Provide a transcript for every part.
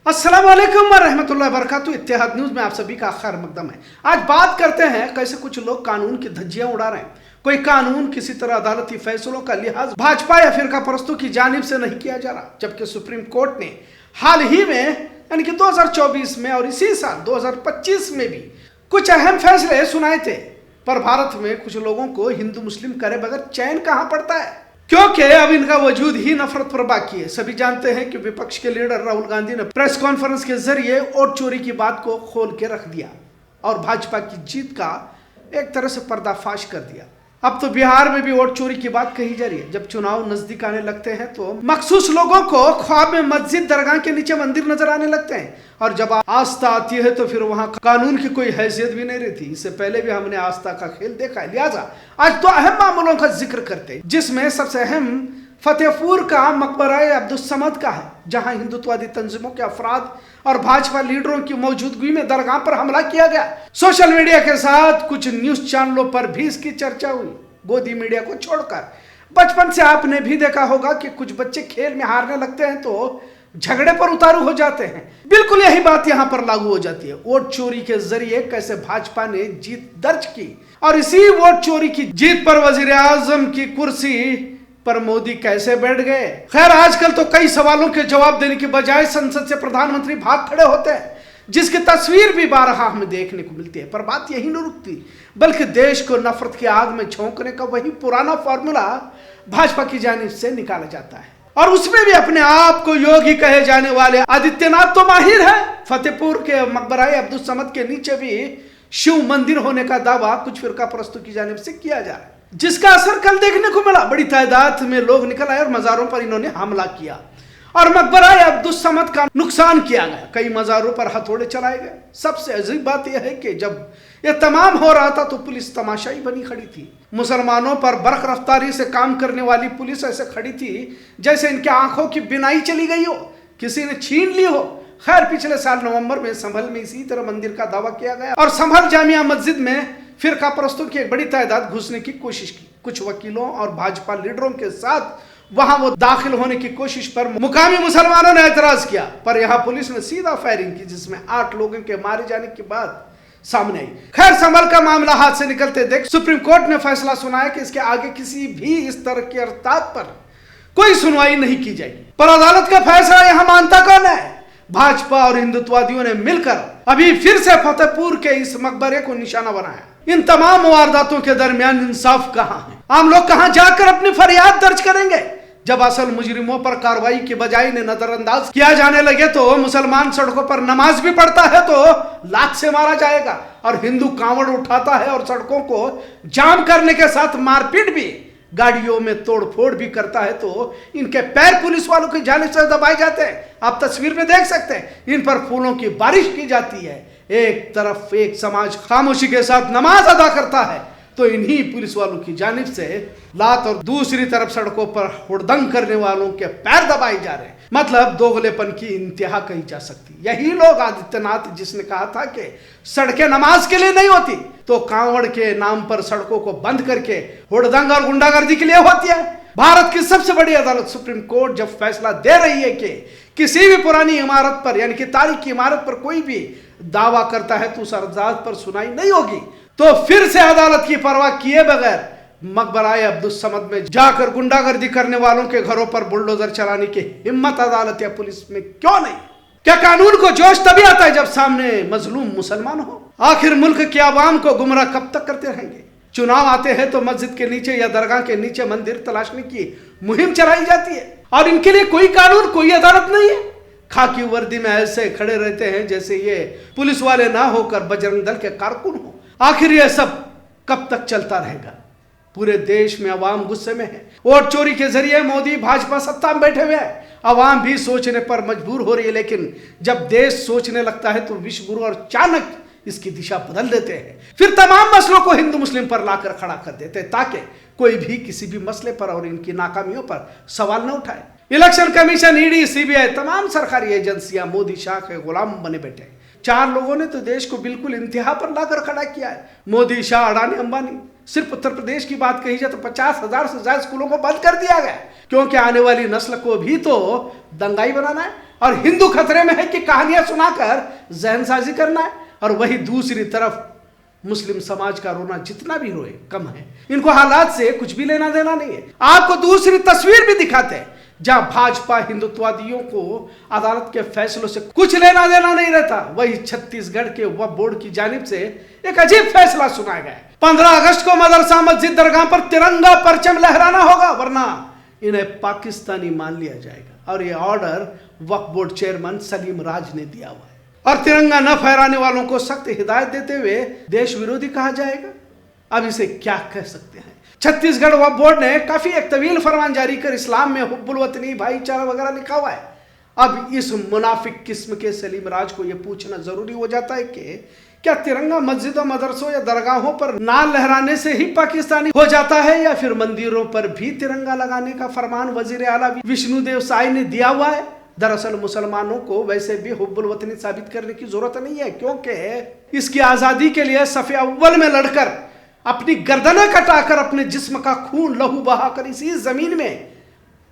अस्सलाम वालेकुम रहमतुल्लाहि व बरकातुहू। इत्तेहाद न्यूज में आप सभी का खैर मकदम है। आज बात करते हैं कैसे कुछ लोग कानून की धज्जियां उड़ा रहे हैं। कोई कानून किसी तरह अदालती फैसलों का लिहाज भाजपा या फिरका परस्तों की जानिब से नहीं किया जा रहा, जबकि सुप्रीम कोर्ट ने हाल ही में यानी कि 2024 में और इसी साल 2025 में भी कुछ अहम फैसले सुनाए थे। पर भारत में कुछ लोगों को हिंदू मुस्लिम करे बगैर चैन कहां पड़ता है, क्योंकि अब इनका वजूद ही नफरत पर बाकी है। सभी जानते हैं कि विपक्ष के लीडर राहुल गांधी ने प्रेस कॉन्फ्रेंस के जरिए वोट चोरी की बात को खोल के रख दिया और भाजपा की जीत का एक तरह से पर्दाफाश कर दिया। अब तो बिहार में भी वोट चोरी की बात कही जा रही है। जब चुनाव नजदीक आने लगते हैं तो मखसूस लोगों को ख्वाब में मस्जिद दरगाह के नीचे मंदिर नजर आने लगते हैं, और जब आस्था आती है तो फिर वहां कानून की कोई हैसियत भी नहीं रहती। इससे पहले भी हमने आस्था का खेल देखा है। लिहाजा आज दो अहम मामलों का जिक्र करते हैं, जिसमें सबसे अहम फतेहपुर का मकबरा अब्दुल समद का है, जहां हिंदुत्ववादी तंजीमों के अफराद और भाजपा लीडरों की मौजूदगी में दरगाह पर हमला किया गया। सोशल मीडिया के साथ कुछ न्यूज चैनलों पर भी इसकी चर्चा हुई। गोदी मीडिया को छोड़कर बचपन से आपने भी देखा होगा कि कुछ बच्चे खेल में हारने लगते हैं तो झगड़े पर उतारू हो जाते हैं। बिल्कुल यही बात यहां पर लागू हो जाती है। वोट चोरी के जरिए कैसे भाजपा ने जीत दर्ज की, और इसी वोट चोरी की जीत पर वजीर आजम की कुर्सी पर मोदी कैसे बैठ गए। खैर, आजकल तो कई सवालों के जवाब देने की बजाय संसद से प्रधानमंत्री भाग खड़े होते हैं, जिसकी तस्वीर भी बारहा हमें देखने को मिलती है। पर बात यही नहीं रुकती, बल्कि देश को नफरत की आग में झोंकने का वही पुराना फॉर्मूला भाजपा की जानिब से निकाला जाता है, और उसमें भी अपने आप को योगी कहे जाने वाले आदित्यनाथ तो माहिर है। फतेहपुर के मकबरा अब्दुल समद के नीचे भी शिव मंदिर होने का दावा कुछ फिरका परस्तों की जानिब से किया जा रहा है, जिसका असर कल देखने को मिला। बड़ी तादाद में लोग निकल आए और मजारों पर इन्होंने हमला किया और मकबरा अब्दुल समद का नुकसान किया गया। कई मजारों पर हथौड़े चलाए गए। सबसे अजीब बात यह है कि जब यह तमाम हो रहा था तो पुलिस तमाशाई बनी खड़ी थी। मुसलमानों पर बरख रफ्तारी से काम करने वाली पुलिस ऐसे खड़ी थी जैसे इनकी आंखों की बिनाई चली गई हो, किसी ने छीन ली हो। खैर, पिछले साल नवंबर में संभल में इसी तरह मंदिर का दावा किया गया और संभल जामिया मस्जिद में फिरका परस्तों की एक बड़ी तादाद घुसने की कोशिश की। कुछ वकीलों और भाजपा लीडरों के साथ वहां वो दाखिल होने की कोशिश पर मुकामी मुसलमानों ने एतराज किया, पर यहां पुलिस ने सीधा फायरिंग की, जिसमें 8 लोगों के मारे जाने की बात सामने आई। खैर, संभल का मामला हाथ से निकलते देख सुप्रीम कोर्ट ने फैसला सुनाया कि इसके आगे किसी भी इस तरह के अर्थात पर कोई सुनवाई नहीं की जाएगी। पर अदालत का फैसला यहां मानता कौन है? भाजपा और हिंदुत्ववादियों ने मिलकर अभी फिर से फतेहपुर के इस मकबरे को निशाना बनाया। इन तमाम वारदातों के दरमियान इंसाफ कहां है? आम लोग कहां जाकर अपनी फरियाद दर्ज करेंगे? जब असल मुजरिमों पर कार्रवाई की बजाय इन्हें नजरअंदाज किया जाने लगे तो मुसलमान सड़कों पर नमाज भी पढ़ता है तो लात से मारा जाएगा, और हिंदू कांवड़ उठाता है और सड़कों को जाम करने के साथ मारपीट भी, गाड़ियों में तोड़फोड़ भी करता है तो इनके पैर पुलिस वालों की जानिब से दबाए जाते हैं। आप तस्वीर में देख सकते हैं, इन पर फूलों की बारिश की जाती है। एक तरफ एक समाज खामोशी के साथ नमाज अदा करता है तो इन्हीं पुलिस वालों की जानिब से लात, और दूसरी तरफ सड़कों पर हुड़दंग करने वालों के पैर दबाए जा रहे हैं। मतलब दोगलेपन की इंतहा कही जा सकती। यही लोग आदित्यनाथ जिसने कहा था कि सड़कें नमाज के लिए नहीं होती, तो कांवड़ के नाम पर सड़कों को बंद करके हुड़दंग और गुंडागर्दी के लिए होती है। भारत की सबसे बड़ी अदालत सुप्रीम कोर्ट जब फैसला दे रही है कि किसी भी पुरानी इमारत पर यानी कि तारीखी इमारत पर कोई भी दावा करता है तो उस अर्जात पर सुनाई नहीं होगी, तो फिर से अदालत की परवाह किए बगैर मकबरा अब्दुल समद में जाकर गुंडागर्दी करने वालों के घरों पर बुलडोजर चलाने की हिम्मत अदालत या पुलिस में क्यों नहीं? क्या कानून को जोश तभी आता है जब सामने मजलूम मुसलमान हो? आखिर मुल्क की आवाम को गुमराह कब तक करते रहेंगे? चुनाव आते हैं तो मस्जिद के नीचे या दरगाह के नीचे मंदिर तलाशने की मुहिम चलाई जाती है, और इनके लिए कोई कानून, कोई अदालत नहीं है। खाकी वर्दी में ऐसे खड़े रहते हैं जैसे ये पुलिस वाले ना होकर बजरंग दल के कारकुन हो। आखिर यह सब कब तक चलता रहेगा? पूरे देश में अवाम गुस्से में है। वोट चोरी के जरिए मोदी भाजपा सत्ता में बैठे हुए हैं। अवाम भी सोचने पर मजबूर हो रही है, लेकिन जब देश सोचने लगता है तो विश्व गुरु और चाणक्य इसकी दिशा बदल देते हैं। फिर तमाम मसलों को हिंदू मुस्लिम पर लाकर खड़ा कर देते हैं ताकि कोई भी किसी भी मसले पर और इनकी नाकामियों पर सवाल न उठाए। इलेक्शन कमीशन, ईडी, सीबीआई, तमाम सरकारी एजेंसियां मोदी शाह के गुलाम बने बैठे हैं। 4 लोगों ने तो देश को बिल्कुल इंतहा पर लाकर खड़ा किया है। मोदी, शाह, अडानी, अंबानी। सिर्फ उत्तर प्रदेश की बात कही जाए तो 50,000 से ज्यादा स्कूलों को बंद कर दिया गया, क्योंकि आने वाली नस्ल को भी तो दंगाई बनाना है। और हिंदू खतरे में है कि कहानियां सुनाकर जहनसाजी करना है, और वही दूसरी तरफ मुस्लिम समाज का रोना जितना भी रोए कम है। इनको हालात से कुछ भी लेना देना नहीं है। आपको दूसरी तस्वीर भी दिखाते हैं जहां भाजपा हिंदुत्ववादियों को अदालत के फैसलों से कुछ लेना देना नहीं रहता, वही छत्तीसगढ़ के वक्फ बोर्ड की जानिब से एक अजीब फैसला सुनाया गया। 15 अगस्त को मदरसा मस्जिद दरगाह पर तिरंगा परचम लहराना होगा, वरना इन्हें पाकिस्तानी मान लिया जाएगा। और ये ऑर्डर वक्फ बोर्ड चेयरमैन सलीम राज ने दिया हुआ है। और तिरंगा न फहराने वालों को सख्त हिदायत देते हुए देश विरोधी कहा जाएगा। अब इसे क्या कह सकते हैं। छत्तीसगढ़ वक्फ बोर्ड ने काफी एक तवील फरमान जारी कर इस्लाम में हुब्बुल वतनी, भाईचारा वगैरह लिखा हुआ है। अब इस मुनाफिक किस्म के सलीम राज को यह पूछना जरूरी हो जाता है कि क्या तिरंगा मस्जिदों, मदरसों या दरगाहों पर ना लहराने से ही पाकिस्तानी हो जाता है, या फिर मंदिरों पर भी तिरंगा लगाने का फरमान वजीर आला विष्णुदेव साय ने दिया हुआ है। दरअसल मुसलमानों को वैसे भी हुब्बुल वतनी साबित करने की जरूरत नहीं है, क्योंकि इसकी आजादी के लिए सफ़े अव्वल में लड़कर, अपनी गर्दनें कटाकर, अपने जिस्म का खून लहू बहाकर इसी जमीन में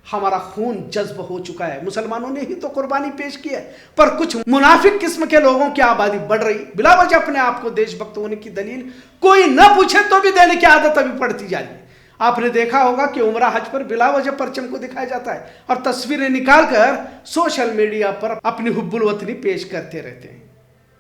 हमारा खून जज्ब हो चुका है। मुसलमानों ने ही तो कुर्बानी पेश की है। पर कुछ मुनाफिक किस्म के लोगों की आबादी बढ़ रही, बिला वजह अपने आप को देशभक्त होने की दलील कोई न पूछे तो भी देने की आदत अभी बढ़ती जा रही है। आपने देखा होगा कि उमरा हज पर बिला वजह परचम को दिखाया जाता है और तस्वीरें निकालकर सोशल मीडिया पर अपनी हुब्बुल वतनी पेश करते रहते हैं।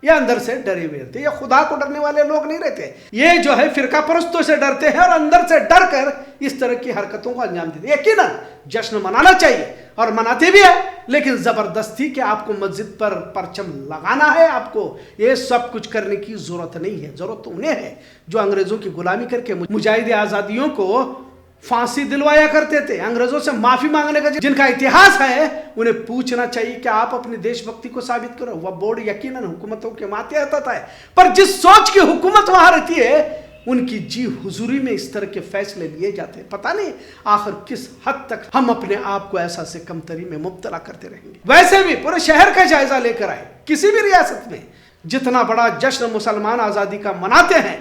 ये अंदर से डरे हुए रहते, ये खुदा को डरने वाले लोग नहीं रहते। ये जो है फिरका परस्तों से डरते हैं और अंदर से डर कर इस तरह की हरकतों को अंजाम देते। यकीनन जश्न मनाना चाहिए और मनाते भी है, लेकिन जबरदस्ती के आपको मस्जिद पर परचम लगाना है, आपको ये सब कुछ करने की जरूरत नहीं है। जरूरत तो उन्हें है जो अंग्रेजों की गुलामी करके मुजाहिद आजादियों को फांसी दिलवाया करते थे। अंग्रेजों से माफी मांगने का जिनका इतिहास है, उन्हें पूछना चाहिए कि आप अपनी देशभक्ति को साबित करो। वह बोर्ड यकीनन हुकूमतों के माथे आता है, पर जिस सोच की हुकूमत वहां रहती है, उनकी जी हुजूरी में इस तरह के फैसले लिए जाते हैं। पता नहीं आखिर किस हद तक हम अपने आप को ऐसा से कमतरी में मुब्तला करते रहेंगे। वैसे भी पूरे शहर का जायजा लेकर आए, किसी भी रियासत में जितना बड़ा जश्न मुसलमान आजादी का मनाते हैं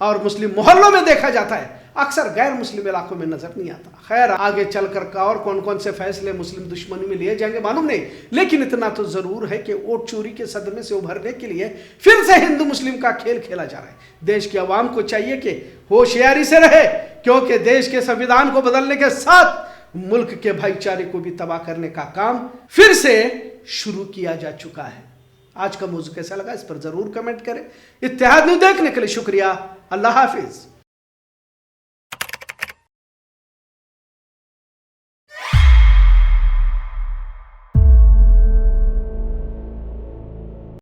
और मुस्लिम मोहल्लों में देखा जाता है, अक्सर गैर मुस्लिम इलाकों में नजर नहीं आता। खैर, आगे चलकर का और कौन कौन से फैसले मुस्लिम दुश्मनी में लिए जाएंगे मालूम नहीं, लेकिन इतना तो जरूर है कि वोट चोरी के सदमे से उभरने के लिए फिर से हिंदू मुस्लिम का खेल खेला जा रहा है। देश की आवाम को चाहिए कि होशियारी से रहे, क्योंकि देश के संविधान को बदलने के साथ मुल्क के भाईचारे को भी तबाह करने का काम फिर से शुरू किया जा चुका है। आज का मौजू कैसा लगा इस पर जरूर कमेंट करें। इत्तेहाद न्यूज़ देखने के लिए शुक्रिया। अल्लाह हाफिज।